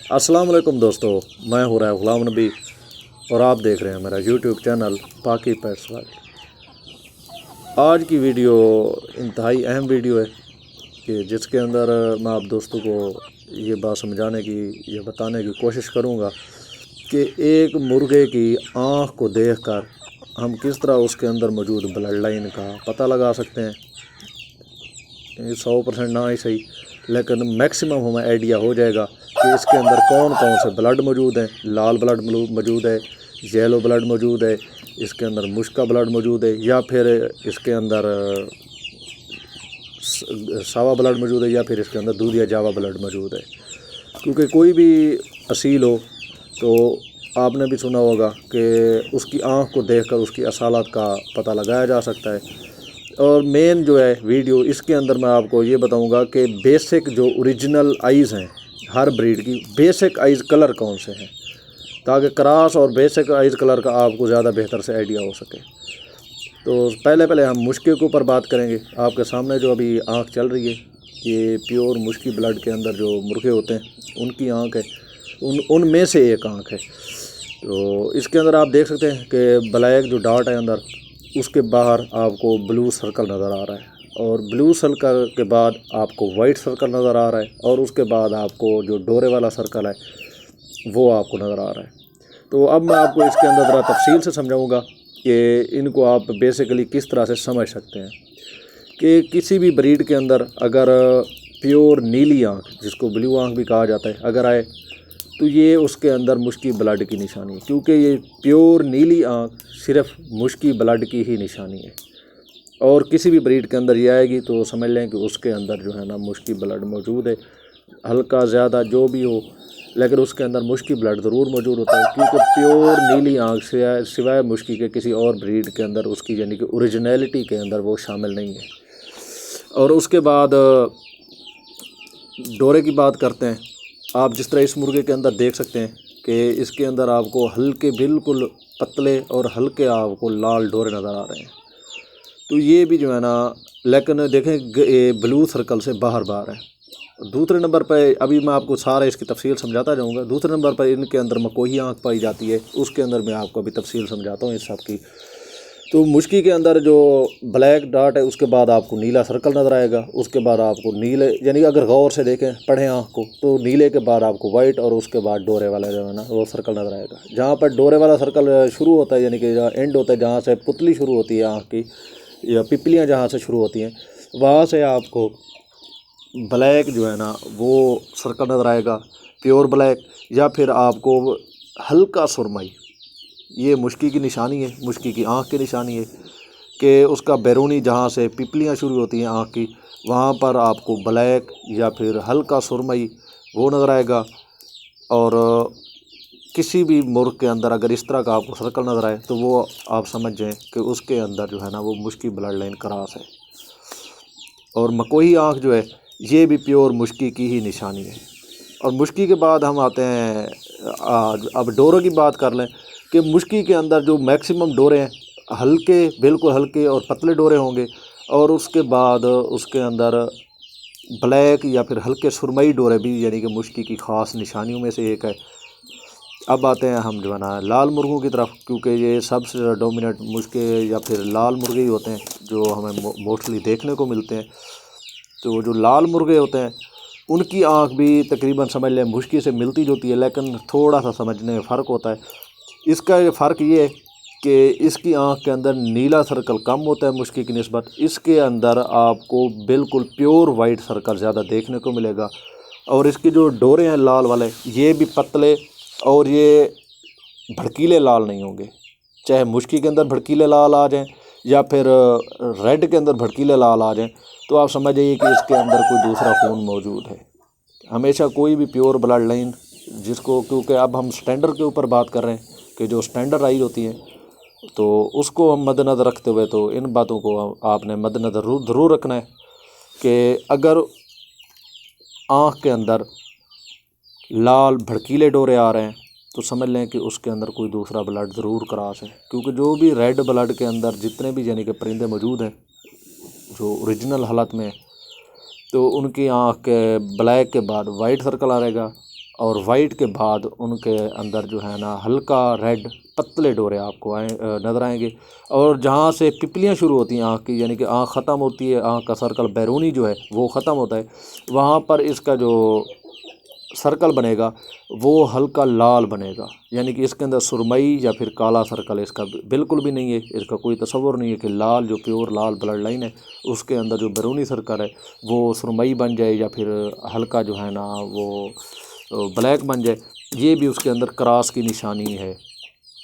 अस्सलाम वालेकुम दोस्तों, मैं हूँ रहा गुलाम नबी और आप देख रहे हैं मेरा यूट्यूब चैनल पाकी पेट्स वर्ल्ड। आज की वीडियो इंतहाई अहम वीडियो है कि जिसके अंदर मैं आप दोस्तों को ये बात समझाने की या बताने की कोशिश करूँगा कि एक मुर्गे की आँख को देखकर हम किस तरह उसके अंदर मौजूद ब्लड लाइन का पता लगा सकते हैं। 100% ना ही सही, लेकिन मैक्सिमम हमें आइडिया हो जाएगा कि इसके अंदर कौन कौन से ब्लड मौजूद हैं। लाल ब्लड मौजूद है, येलो ब्लड मौजूद है, इसके अंदर मुश्का ब्लड मौजूद है, या फिर इसके अंदर सावा ब्लड मौजूद है, या फिर इसके अंदर दूध या जावा ब्लड मौजूद है। क्योंकि कोई भी असील हो तो आपने भी सुना होगा कि उसकी आँख को देखकर उसकी असालत का पता लगाया जा सकता है। और मेन जो है वीडियो इसके अंदर मैं आपको ये बताऊंगा कि बेसिक जो ओरिजिनल आइज़ हैं हर ब्रीड की, बेसिक आइज़ कलर कौन से हैं, ताकि क्रॉस और बेसिक आइज़ कलर का आपको ज़्यादा बेहतर से आइडिया हो सके। तो पहले हम मुश्के के ऊपर बात करेंगे। आपके सामने जो अभी आँख चल रही है ये प्योर मुश्की ब्लड के अंदर जो मुर्गे होते हैं उनकी आँख है, उनमें से एक आँख है। तो इसके अंदर आप देख सकते हैं कि ब्लैक जो डॉट है अंदर, उसके बाहर आपको ब्लू सर्कल नज़र आ रहा है, और ब्लू सर्कल के बाद आपको वाइट सर्कल नज़र आ रहा है, और उसके बाद आपको जो डोरे वाला सर्कल है वो आपको नज़र आ रहा है। तो अब मैं आपको इसके अंदर ज़रा तफसील से समझाऊंगा कि इनको आप बेसिकली किस तरह से समझ सकते हैं। कि किसी भी ब्रीड के अंदर अगर प्योर नीली आँख, जिसको ब्लू आँख भी कहा जाता है, अगर आए तो ये उसके अंदर मुश्की ब्लड की निशानी है। क्योंकि ये प्योर नीली आँख सिर्फ मुश्की ब्लड की ही निशानी है, और किसी भी ब्रीड के अंदर ये आएगी तो समझ लें कि उसके अंदर जो है ना मुश्की ब्लड मौजूद है। हल्का ज़्यादा जो भी हो, लेकिन उसके अंदर मुश्की ब्लड ज़रूर मौजूद होता है। क्योंकि प्योर नीली आँख से सिवाय मुश्की के किसी और ब्रीड के अंदर उसकी यानी कि ओरिजिनलिटी के अंदर वो शामिल नहीं है। और उसके बाद डोरे की बात करते हैं। आप जिस तरह इस मुर्गे के अंदर देख सकते हैं कि इसके अंदर आपको हल्के बिल्कुल पतले और हल्के आपको लाल डोरे नज़र आ रहे हैं। तो ये भी जो है ना, लेकिन देखें ब्लू सर्कल से बाहर बाहर है। दूसरे नंबर पर अभी मैं आपको सारा इसकी तफसील समझाता जाऊंगा। दूसरे नंबर पर इनके अंदर मकोही आँख पाई जाती है, उसके अंदर मैं आपको अभी तफसील समझाता हूँ इस सब की। तो मुश्की के अंदर जो ब्लैक डॉट है उसके बाद आपको नीला सर्कल नज़र आएगा, उसके बाद आपको नीले, यानी अगर गौर से देखें पढ़ें आँख को, तो नीले के बाद आपको वाइट, और उसके बाद डोरे वाला जो है ना वो सर्कल नज़र आएगा। जहाँ पर डोरे वाला सर्कल शुरू होता है, यानी कि जहाँ एंड होता है, जहाँ से पुतली शुरू होती है आँख की या पिपलियाँ जहाँ से शुरू होती हैं, वहाँ से आपको ब्लैक जो है ना वो सर्कल नज़र आएगा, प्योर ब्लैक, या फिर आपको हल्का सुरमई। ये मुश्की की निशानी है, मुश्की की आँख की निशानी है कि उसका बैरूनी जहाँ से पिपलियाँ शुरू होती हैं आँख की, वहाँ पर आपको ब्लैक या फिर हल्का सुरमई वो नज़र आएगा। और किसी भी मुर्ग के अंदर अगर इस तरह का आपको सर्कल नज़र आए तो वो आप समझ जाएं कि उसके अंदर जो है ना वो मुश्की ब्लड लाइन क्रॉस है। और मकोही आँख जो है ये भी प्योर मुश्की की ही निशानी है। और मुश्की के बाद हम आते हैं, अब डोरों की बात कर लें कि मुश्की के अंदर जो मैक्सिमम डोरे हैं हल्के, बिल्कुल हल्के और पतले डोरे होंगे, और उसके बाद उसके अंदर ब्लैक या फिर हल्के सुरमई डोरे भी, यानी कि मुश्की की ख़ास निशानियों में से एक है। अब आते हैं हम जो है ना लाल मुर्गों की तरफ, क्योंकि ये सबसे डोमिनेंट मुश्के या फिर लाल मुर्गे ही होते हैं जो हमें मोस्टली देखने को मिलते हैं। तो जो लाल मुर्गे होते हैं उनकी आँख भी तकरीबन समझ लें मुश्की से मिलती जुलती है, लेकिन थोड़ा सा समझने में फ़र्क होता है। इसका फ़र्क ये है कि इसकी आँख के अंदर नीला सर्कल कम होता है मुश्की की निस्बत। इसके अंदर आपको बिल्कुल प्योर वाइट सर्कल ज़्यादा देखने को मिलेगा। और इसके जो डोरे हैं लाल वाले, ये भी पतले और ये भड़कीले लाल नहीं होंगे। चाहे मुश्की के अंदर भड़कीले लाल आ जाएं या फिर रेड के अंदर भड़कीले लाल आ जाएं, तो आप समझ जाइए कि इसके अंदर कोई दूसरा खून मौजूद है। हमेशा कोई भी प्योर ब्लड लाइन जिसको, क्योंकि अब हम स्टैंडर्ड के ऊपर बात कर रहे हैं कि जो स्टैंडर्ड आइज होती हैं, तो उसको हम मद्देनज़र रखते हुए तो इन बातों को आपने मद्देनज़र ज़रूर रखना है कि अगर आँख के अंदर लाल भड़कीले डोरे आ रहे हैं तो समझ लें कि उसके अंदर कोई दूसरा ब्लड ज़रूर क्रॉस है। क्योंकि जो भी रेड ब्लड के अंदर जितने भी यानी कि परिंदे मौजूद हैं जो ओरिजिनल हालत में, तो उनकी आँख के ब्लैक के बाद वाइट सर्कल आ रहेगा, और वाइट के बाद उनके अंदर जो है ना हल्का रेड पतले डोरे आपको नज़र आएंगे। और जहाँ से पिपलियाँ शुरू होती हैं आँख की, यानी कि आँख ख़त्म होती है, आँख का सर्कल बैरूनी जो है वो ख़त्म होता है, वहाँ पर इसका जो सर्कल बनेगा वो हल्का लाल बनेगा। यानी कि इसके अंदर सुरमई या फिर काला सर्कल इसका बिल्कुल भी नहीं है। इसका कोई तसव्वुर नहीं है कि लाल जो प्योर लाल ब्लड लाइन है उसके अंदर जो बैरूनी सर्कल है वो सुरमई बन जाए या फिर हल्का जो है ना वो ब्लैक बन जाए। ये भी उसके अंदर क्रॉस की निशानी है।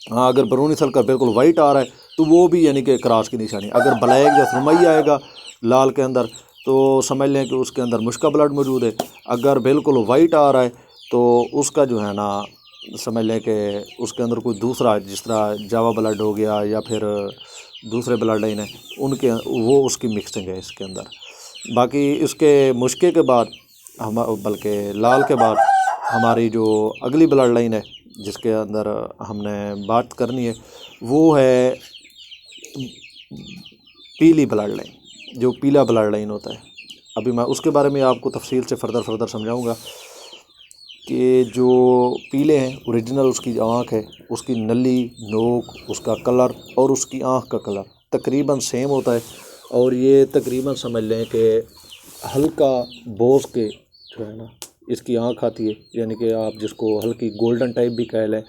हाँ, अगर बैरूनी सर्कल बिल्कुल वाइट आ रहा है तो वो भी यानी कि क्रॉस की निशानी। अगर ब्लैक या सुरमई आएगा लाल के अंदर तो समझ लें कि उसके अंदर मुश्का ब्लड मौजूद है। अगर बिल्कुल वाइट आ रहा है तो उसका जो है ना समझ लें कि उसके अंदर कोई दूसरा, जिस तरह जावा ब्लड हो गया या फिर दूसरे ब्लड लाइन है उनके, वो उसकी मिक्सिंग है इसके अंदर। बाकी इसके मुश्के के बाद हम, बल्कि लाल के बाद हमारी जो अगली ब्लड लाइन है जिसके अंदर हमने बात करनी है वो है पीली ब्लड लाइन, जो पीला ब्लड लाइन होता है। अभी मैं उसके बारे में आपको तफसील से फर्दर समझाऊंगा कि जो पीले हैं ओरिजिनल उसकी आँख है, उसकी नली, नोक, उसका कलर और उसकी आँख का कलर तकरीबन सेम होता है। और ये तकरीबन समझ लें कि हल्का बोस के जो है ना इसकी आँख आती है, यानी कि आप जिसको हल्की गोल्डन टाइप भी कह लें।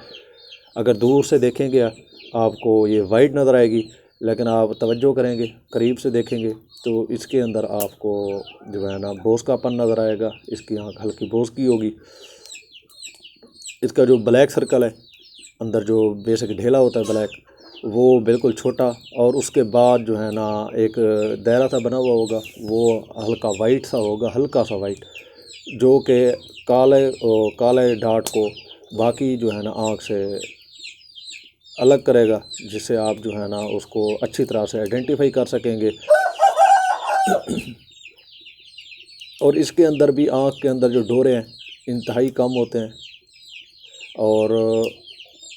अगर दूर से देखेंगे आपको ये वाइट नज़र आएगी, लेकिन आप तवज्जो करेंगे करीब से देखेंगे तो इसके अंदर आपको जो है ना बोस कापन नज़र आएगा। इसकी आँख हल्की बोस की होगी। इसका जो ब्लैक सर्कल है अंदर, जो बेसिक ढेला होता है ब्लैक, वो बिल्कुल छोटा, और उसके बाद जो है ना एक दायरा सा बना हुआ होगा, वो हल्का वाइट सा होगा, हल्का सा वाइट, जो कि काले डाट को बाकी जो है ना आँख से अलग करेगा, जिससे आप जो है ना उसको अच्छी तरह से आइडेंटिफाई कर सकेंगे। और इसके अंदर भी आँख के अंदर जो डोरे हैं इंतहाई कम होते हैं, और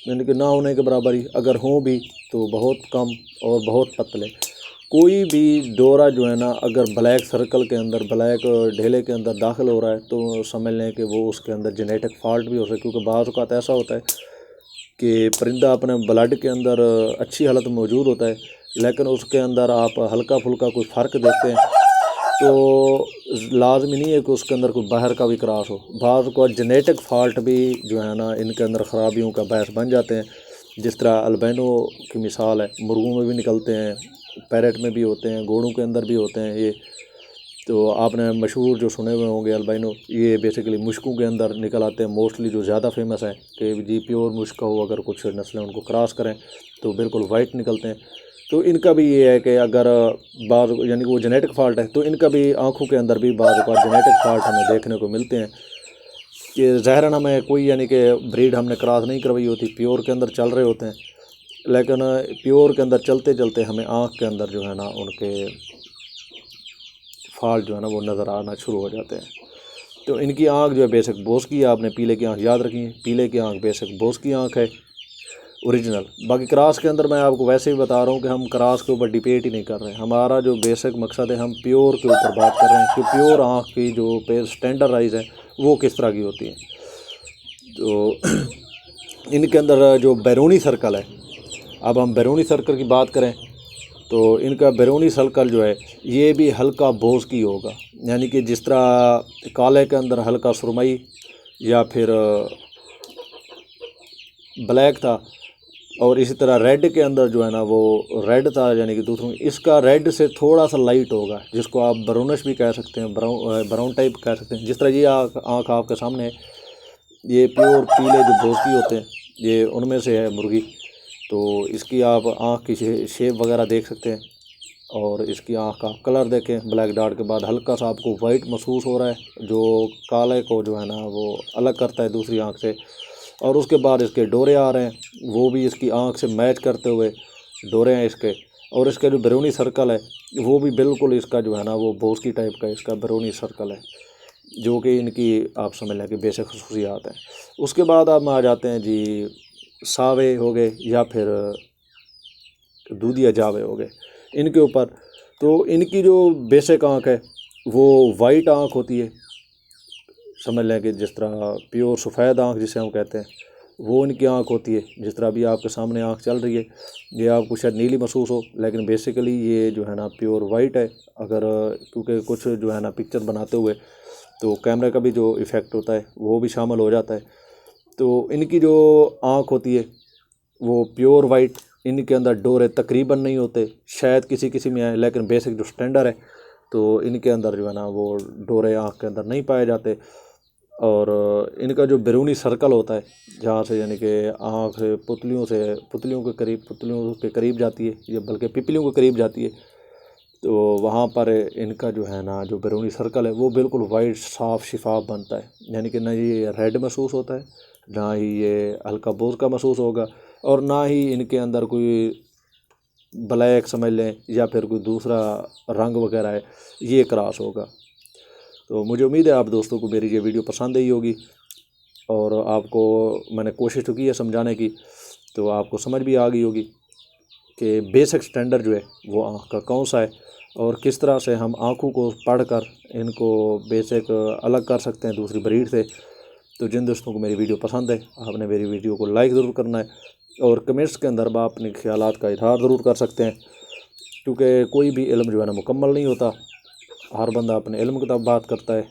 यानी कि ना होने के बराबर ही, अगर हों भी तो बहुत कम और बहुत पतले। कोई भी डोरा जो है ना अगर ब्लैक सर्कल के अंदर, ब्लैक ढेले के अंदर दाखिल हो रहा है तो समझ लें कि वो उसके अंदर जेनेटिक फॉल्ट भी हो सकता है। क्योंकि बाज़ औक़ात ऐसा होता है कि परिंदा अपने ब्लड के अंदर अच्छी हालत में मौजूद होता है, लेकिन उसके अंदर आप हल्का फुल्का कोई फ़र्क देखते हैं तो लाजमी नहीं है कि उसके अंदर कोई बाहर का भी क्रॉस हो। बाज़ को जेनेटिक फॉल्ट भी जो है ना इनके अंदर ख़राबियों का बायस बन जाते हैं। जिस तरह अल्बिनो की मिसाल है, मुर्गों में भी निकलते हैं, पैरेट में भी होते हैं, घोड़ों के अंदर भी होते हैं। ये तो आपने मशहूर जो सुने हुए होंगे अल्बिनो, ये बेसिकली मुश्कों के अंदर निकल आते हैं मोस्टली। जो ज़्यादा फेमस है कि जी प्योर मुश्क हो, अगर कुछ नस्लें उनको क्रॉस करें तो बिल्कुल वाइट निकलते हैं। तो इनका भी ये है कि अगर बाज़ यानी कि वो जेनेटिक फॉल्ट है तो इनका भी आँखों के अंदर भी बाज़ औक़ात जेनेटिक फॉल्ट हमें देखने को मिलते हैं कि ज़ाहिरन हमें कोई यानी कि ब्रीड हमने क्रॉस नहीं करवाई होती, प्योर के अंदर चल रहे होते हैं, लेकिन प्योर के अंदर चलते चलते हमें आँख के अंदर जो है ना उनके फॉल्ट जो है ना वो नज़र आना शुरू हो जाते हैं। तो इनकी आँख जो है बेसिक बोस की है। आपने पीले की आँख याद रखी है, पीले की आँख बेसिक बोस की आँख है ओरिजिनल। बाकी क्रॉस के अंदर मैं आपको वैसे ही बता रहा हूँ कि हम क्रॉस के ऊपर डिबेट ही नहीं कर रहे हैं। हमारा जो बेसिक मकसद है, हम प्योर के ऊपर बात कर रहे हैं कि प्योर आँख की जो स्टैंडर्डाइज है वो किस तरह की होती है। तो इनके अंदर जो बैरूनी सर्कल है, अब हम बैरूनी सर्कल की बात करें तो इनका बैरूनी सर्कल जो है ये भी हल्का बोस की होगा। यानी कि जिस तरह काले के अंदर हल्का सुरमई या फिर ब्लैक था, और इसी तरह रेड के अंदर जो है ना वो रेड था, यानी कि दूसरों इसका रेड से थोड़ा सा लाइट होगा, जिसको आप ब्राउनिश भी कह सकते हैं, ब्राउन टाइप कह सकते हैं। जिस तरह ये आँख आपके सामने है, ये प्योर पीले जो बोस की होते हैं ये उनमें से है मुर्गी। तो इसकी आप आँख की शेप वगैरह देख सकते हैं, और इसकी आँख का कलर देखें, ब्लैक डॉट के बाद हल्का सा आपको वाइट महसूस हो रहा है, जो काले को जो है ना वो अलग करता है दूसरी आँख से। और उसके बाद इसके डोरे आ रहे हैं, वो भी इसकी आँख से मैच करते हुए डोरे हैं इसके। और इसका जो बैरूनी सर्कल है वो भी बिल्कुल इसका जो है ना वो बोस्की टाइप का इसका बैरूनी सर्कल है, जो कि इनकी आप समझ लें कि बेसिक खसूसियात हैं। उसके बाद आप आ जाते हैं जी सावे हो गए या फिर दूधिया जावे हो गए इनके ऊपर। तो इनकी जो बेसिक आँख है वो वाइट आँख होती है, समझ लें कि जिस तरह प्योर सफ़ेद आँख जिसे हम कहते हैं वो इनकी आँख होती है। जिस तरह अभी आपके सामने आँख चल रही है, ये आपको शायद नीली महसूस हो, लेकिन बेसिकली ये जो है ना प्योर वाइट है। अगर क्योंकि कुछ जो है ना पिक्चर बनाते हुए तो कैमरे का भी जो इफ़ेक्ट होता है वो भी शामिल हो जाता है। तो इनकी जो आँख होती है वो प्योर वाइट, इनके अंदर डोरे तकरीबन नहीं होते, शायद किसी किसी में आए, लेकिन बेसिक जो स्टैंडर्ड है तो इनके अंदर जो है ना वो डोरे आँख के अंदर नहीं पाए जाते। और इनका जो बैरूनी सर्कल होता है जहाँ से यानी कि आँख पुतलियों के करीब जाती है, या बल्कि पिपलियों के करीब जाती है, तो वहाँ पर इनका जो है ना जो बैरूनी सर्कल है वो बिल्कुल वाइट साफ़ शिफाफ बनता है। यानी कि ना ये रेड महसूस होता है, ना ही ये हल्का बोझ का महसूस होगा, और ना ही इनके अंदर कोई ब्लैक समझ लें या फिर कोई दूसरा रंग वगैरह है ये क्रॉस होगा। तो मुझे उम्मीद है आप दोस्तों को मेरी ये वीडियो पसंद आई होगी, और आपको मैंने कोशिश तो की है समझाने की, तो आपको समझ भी आ गई होगी कि बेसिक स्टैंडर्ड जो है वो आँख का कौन सा है, और किस तरह से हम आँखों को पढ़कर इनको बेसिक अलग कर सकते हैं दूसरी ब्रीड से। तो जिन दोस्तों को मेरी वीडियो पसंद है आपने मेरी वीडियो को लाइक ज़रूर करना है, और कमेंट्स के अंदर आप अपने ख्यालात का इजहार ज़रूर कर सकते हैं, क्योंकि कोई भी इल्म जो है ना मुकम्मल नहीं होता, हर बंदा अपने इल्म की तरफ बात करता है।